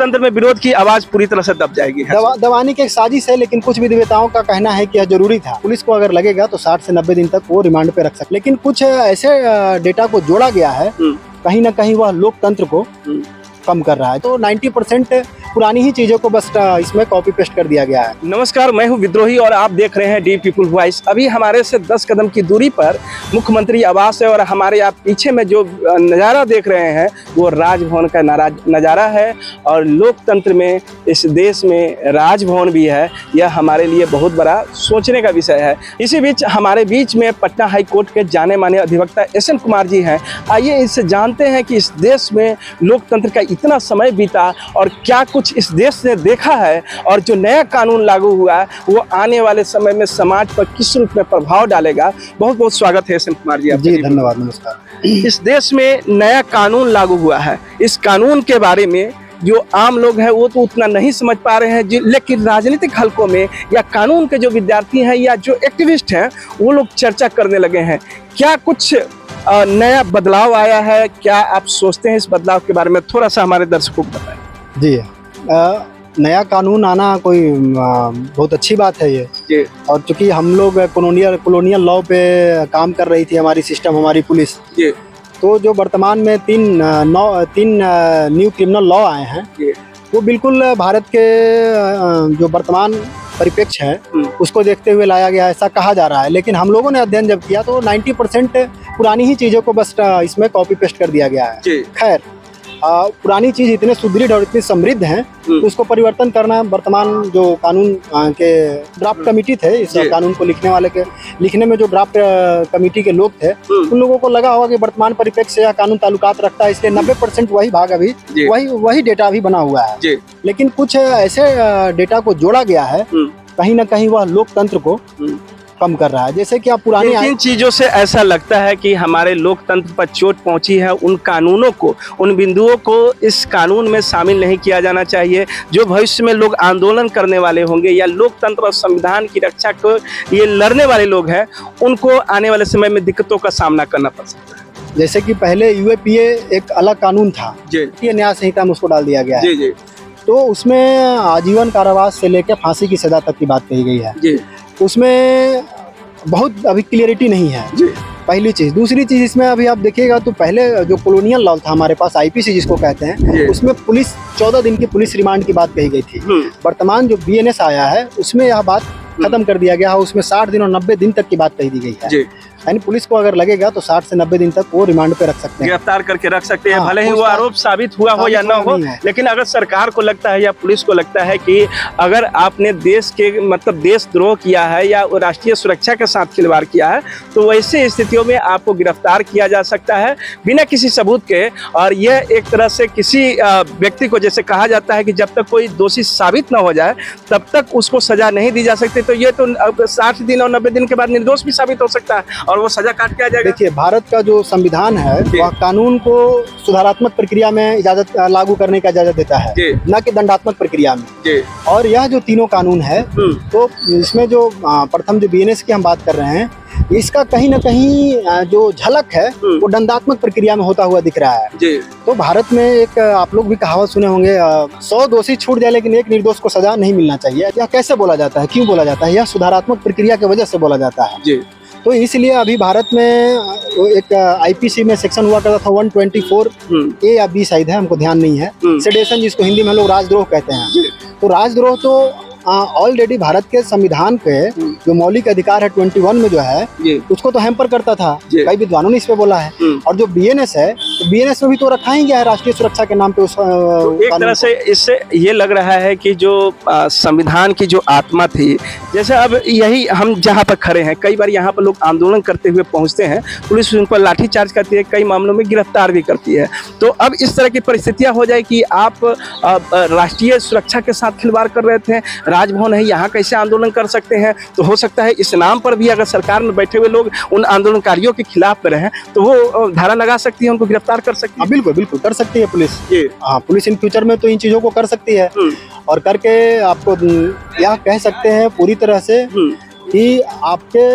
तंत्र में विरोध की आवाज पूरी तरह से दब जाएगी। दबाने की एक साजिश है, लेकिन कुछ विधिवेताओं का कहना है कि यह जरूरी था। पुलिस को अगर लगेगा तो 60 से 90 दिन तक वो रिमांड पे रख सकते, लेकिन कुछ ऐसे डेटा को जोड़ा गया है, कहीं ना कहीं वह लोकतंत्र को कम कर रहा है। तो 90% पुरानी ही चीजों को बस इसमें कॉपी पेस्ट कर दिया गया है। नमस्कार, मैं हूं विद्रोही और आप देख रहे हैं डी पीपुल वॉइस। अभी हमारे से 10 कदम की दूरी पर मुख्यमंत्री आवास है और हमारे आप पीछे में जो नज़ारा देख रहे हैं वो राजभवन का नज़ारा है। और लोकतंत्र में, इस देश में राजभवन भी है, यह हमारे लिए बहुत बड़ा सोचने का विषय है। इसी बीच हमारे बीच में पटना हाई कोर्ट के जाने माने अधिवक्ता एसएन कुमार जी हैं। आइए इससे जानते हैं कि इस देश में लोकतंत्र का इतना समय बीता और क्या कुछ इस देश ने देखा है, और जो नया कानून लागू हुआ है वो आने वाले समय में समाज पर किस रूप में प्रभाव डालेगा। बहुत बहुत स्वागत है एसएन कुमार जी। जी धन्यवाद, नमस्कार। इस देश में नया कानून लागू हुआ है, इस कानून के बारे में जो आम लोग हैं वो तो उतना नहीं समझ पा रहे हैं, लेकिन राजनीतिक हलकों में या कानून के जो विद्यार्थी हैं या जो एक्टिविस्ट हैं वो लोग चर्चा करने लगे हैं। क्या कुछ नया बदलाव आया है? क्या आप सोचते हैं इस बदलाव के बारे में? थोड़ा सा हमारे दर्शकों को बताएं। जी, नया कानून आना कोई बहुत अच्छी बात है ये। और चूंकि हम लोग कॉलोनियल लॉ पे काम कर रही थी हमारी सिस्टम, हमारी पुलिस, तो जो वर्तमान में तीन न्यू क्रिमिनल लॉ आए हैं वो बिल्कुल भारत के जो वर्तमान परिप्रेक्ष्य है उसको देखते हुए लाया गया, ऐसा कहा जा रहा है। लेकिन हम लोगों ने अध्ययन जब किया तो 90% पुरानी ही चीज़ों को बस इसमें कॉपी पेस्ट कर दिया गया है। खैर, पुरानी चीज इतने सुदृढ़ और इतनी समृद्ध हैं तो उसको परिवर्तन करना, वर्तमान जो कानून के ड्राफ्ट कमेटी थे, इस कानून को लिखने में जो ड्राफ्ट कमेटी के लोग थे, उन लोगों को लगा होगा कि वर्तमान परिप्रेक्ष्य से यह कानून ताल्लुकात रखता है, इसलिए 90% वही भाग अभी वही डेटा अभी बना हुआ है। लेकिन कुछ ऐसे डेटा को जोड़ा गया है, कहीं ना कहीं वह लोकतंत्र को कम कर रहा है। जैसे कि आप पुरानी इन चीजों से ऐसा लगता है कि हमारे लोकतंत्र पर चोट पहुंची है। उन कानूनों को, उन बिंदुओं को इस कानून में शामिल नहीं किया जाना चाहिए जो भविष्य में लोग आंदोलन करने वाले होंगे या लोकतंत्र और संविधान की रक्षा को ये लड़ने वाले लोग हैं, उनको आने वाले समय में दिक्कतों का सामना करना पड़ सकता है। जैसे कि पहले यूएपीए एक अलग कानून था, ये न्याय संहिता में उसको डाल दिया गया है। तो उसमें आजीवन कारावास से लेकर फांसी की सजा तक की बात कही गई है। उसमें बहुत अभी क्लियरिटी नहीं है, पहली चीज। दूसरी चीज, इसमें अभी आप देखिएगा तो पहले जो कॉलोनियल लॉ था हमारे पास, आईपीसी जिसको कहते हैं, उसमें पुलिस 14 दिन की पुलिस रिमांड की बात कही गई थी। वर्तमान जो बीएनएस आया है उसमें यह बात खत्म कर दिया गया है, उसमें 60 दिन और 90 दिन तक की बात कही दी गई है। यानी पुलिस को अगर लगेगा तो 60 से 90 दिन तक वो रिमांड पे रख सकते हैं, गिरफ्तार करके रख सकते हैं। भले ही वो आरोप साबित हुआ हो या ना हो, लेकिन अगर सरकार को लगता है या पुलिस को लगता है कि अगर आपने देश के देशद्रोह किया है या राष्ट्रीय सुरक्षा के साथ खिलवाड़ किया है तो वैसे स्थितियों में आपको गिरफ्तार किया जा सकता है बिना किसी सबूत के। और यह एक तरह से किसी व्यक्ति को, जैसे कहा जाता है कि जब तक कोई दोषी साबित न हो जाए तब तक उसको सजा नहीं दी जा सकती, तो ये तो 60 दिन और 90 दिन के बाद निर्दोष भी साबित हो सकता है और वो सजा काट के आ जाएगा। देखिए, भारत का जो संविधान है वह कानून को सुधारात्मक प्रक्रिया में इजाजत लागू करने का इजाजत देता है, न कि दंडात्मक प्रक्रिया में। और यह जो तीनों कानून है, तो इसमें जो प्रथम जो बीएनएस की हम बात कर रहे हैं, इसका कहीं ना कहीं जो झलक है वो दंडात्मक प्रक्रिया में होता हुआ दिख रहा है। तो भारत में एक, आप लोग भी कहावत सुने होंगे, 100 दोषी छूट जाए लेकिन एक निर्दोष को सजा नहीं मिलना चाहिए। यह कैसे बोला जाता है, क्यों बोला जाता है? यह सुधारात्मक प्रक्रिया की वजह से बोला जाता है। तो इसलिए अभी भारत में एक आईपीसी में सेक्शन हुआ करता था 124 ए या बी शायद है, हमको ध्यान नहीं है, सेडेशन, जिसको हिंदी में हम लोग राजद्रोह कहते हैं। तो राजद्रोह तो ऑलरेडी भारत के संविधान के जो मौलिक अधिकार है 21 में जो है उसको तो हैम्पर करता था, कई विद्वानों ने इस पे बोला है। और जो बीएनएस है, तो बीएनएस में भी तो रखा ही गया है राष्ट्रीय सुरक्षा के नाम पे उस तो एक तरह से इससे ये लग रहा है कि जो संविधान की जो आत्मा थी, जैसे अब यही हम जहाँ पर खड़े हैं, कई बार यहाँ पर लोग आंदोलन करते हुए पहुँचते हैं, पुलिस उन पर लाठीचार्ज करती है, कई मामलों में गिरफ्तार भी करती है। तो अब इस तरह की परिस्थितियाँ हो जाए कि आप राष्ट्रीय सुरक्षा के साथ खिलवाड़ कर रहे थे, राजभवन है, यहाँ कैसे आंदोलन कर सकते हैं? तो हो सकता है इस नाम पर भी अगर सरकार में बैठे हुए लोग उन आंदोलनकारियों के खिलाफ रहे तो वो धारा लगा सकती है, उनको गिरफ्तार कर सकती है। बिल्कुल बिल्कुल कर सकती है पुलिस। हाँ, पुलिस इन फ्यूचर में तो इन चीजों को कर सकती है और करके आपको यह कह सकते हैं पूरी तरह से कि आपके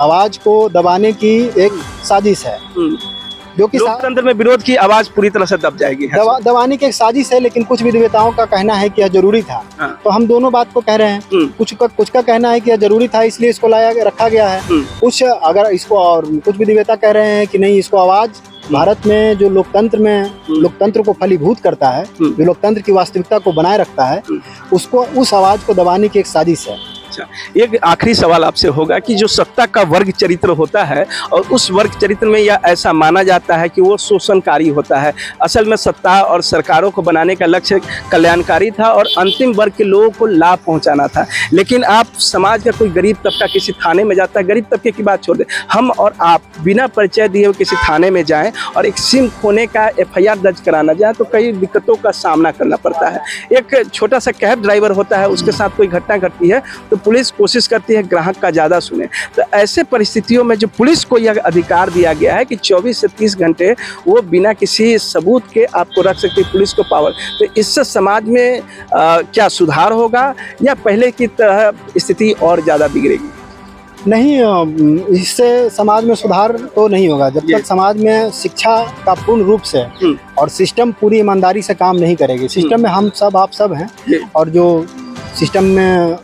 आवाज को दबाने की एक साजिश है। जो कि लोकतंत्र में विरोध की आवाज पूरी तरह से दब जाएगी। दबाने की एक साजिश है, लेकिन कुछ विधिवेताओं का कहना है कि यह जरूरी था। तो हम दोनों बात को कह रहे हैं। कुछ का कहना है कि यह जरूरी था इसलिए इसको रखा गया है। कुछ अगर इसको, और कुछ विधिवेता कह रहे हैं कि नहीं, इसको आवाज भारत में जो लोकतंत्र को फलीभूत करता है, जो लोकतंत्र की वास्तविकता को बनाए रखता है, उसको, उस आवाज को दबाने की एक साजिश है। एक आखिरी सवाल आपसे होगा कि जो सत्ता का वर्ग चरित्र होता है और उस वर्ग चरित्र में यह ऐसा माना जाता है कि वो शोषणकारी होता है। असल में सत्ता और सरकारों को बनाने का लक्ष्य कल्याणकारी था और अंतिम वर्ग के लोगों को लाभ पहुंचाना था। लेकिन आप समाज का कोई गरीब तबका किसी थाने में जाता है, गरीब तबके की बात छोड़ दें, हम और आप बिना परिचय दिए हुए किसी थाने में जाएं और एक सिम खोने का FIR दर्ज कराना जाए तो कई दिक्कतों का सामना करना पड़ता है। एक छोटा सा कैब ड्राइवर होता है, उसके साथ कोई घटना घटती है तो पुलिस कोशिश करती है ग्राहक का ज़्यादा सुने। तो ऐसे परिस्थितियों में जो पुलिस को यह अधिकार दिया गया है कि 24 से 30 घंटे वो बिना किसी सबूत के आपको रख सकती है, पुलिस को पावर। तो इससे समाज में क्या सुधार होगा या पहले की तरह स्थिति और ज़्यादा बिगड़ेगी? नहीं, इससे समाज में सुधार तो नहीं होगा जब तक समाज में शिक्षा का पूर्ण रूप से और सिस्टम पूरी ईमानदारी से काम नहीं करेगी। सिस्टम में हम सब, आप सब हैं, और जो सिस्टम में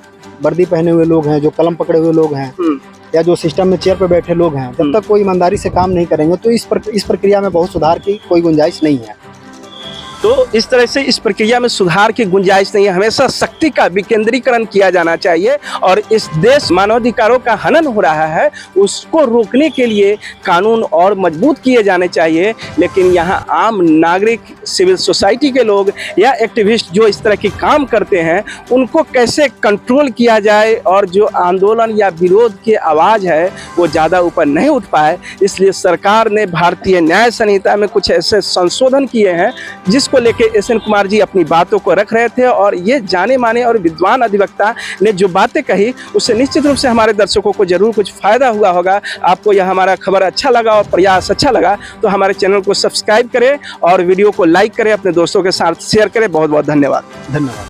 वर्दी पहने हुए लोग हैं, जो कलम पकड़े हुए लोग हैं, या जो सिस्टम में चेयर पर बैठे लोग हैं, जब तक कोई ईमानदारी से काम नहीं करेंगे तो इस प्रक्रिया में बहुत सुधार की कोई गुंजाइश नहीं है। तो इस तरह से इस प्रक्रिया में सुधार की गुंजाइश नहीं है। हमेशा शक्ति का विकेंद्रीकरण किया जाना चाहिए और इस देश मानवाधिकारों का हनन हो रहा है, उसको रोकने के लिए कानून और मजबूत किए जाने चाहिए। लेकिन यहाँ आम नागरिक, सिविल सोसाइटी के लोग या एक्टिविस्ट जो इस तरह के काम करते हैं, उनको कैसे कंट्रोल किया जाए और जो आंदोलन या विरोध की आवाज़ है वो ज़्यादा ऊपर नहीं उठ पाए। इसलिए सरकार ने भारतीय न्याय संहिता में कुछ ऐसे संशोधन किए हैं जिसको लेके SN कुमार जी अपनी बातों को रख रहे थे और ये जाने माने और विद्वान अधिवक्ता ने जो बातें कही उससे निश्चित रूप से हमारे दर्शकों को जरूर कुछ फायदा हुआ होगा। आपको यह हमारा खबर अच्छा लगा और प्रयास अच्छा लगा तो हमारे चैनल को सब्सक्राइब करें और वीडियो को लाइक करें, अपने दोस्तों के साथ शेयर करें। बहुत बहुत धन्यवाद।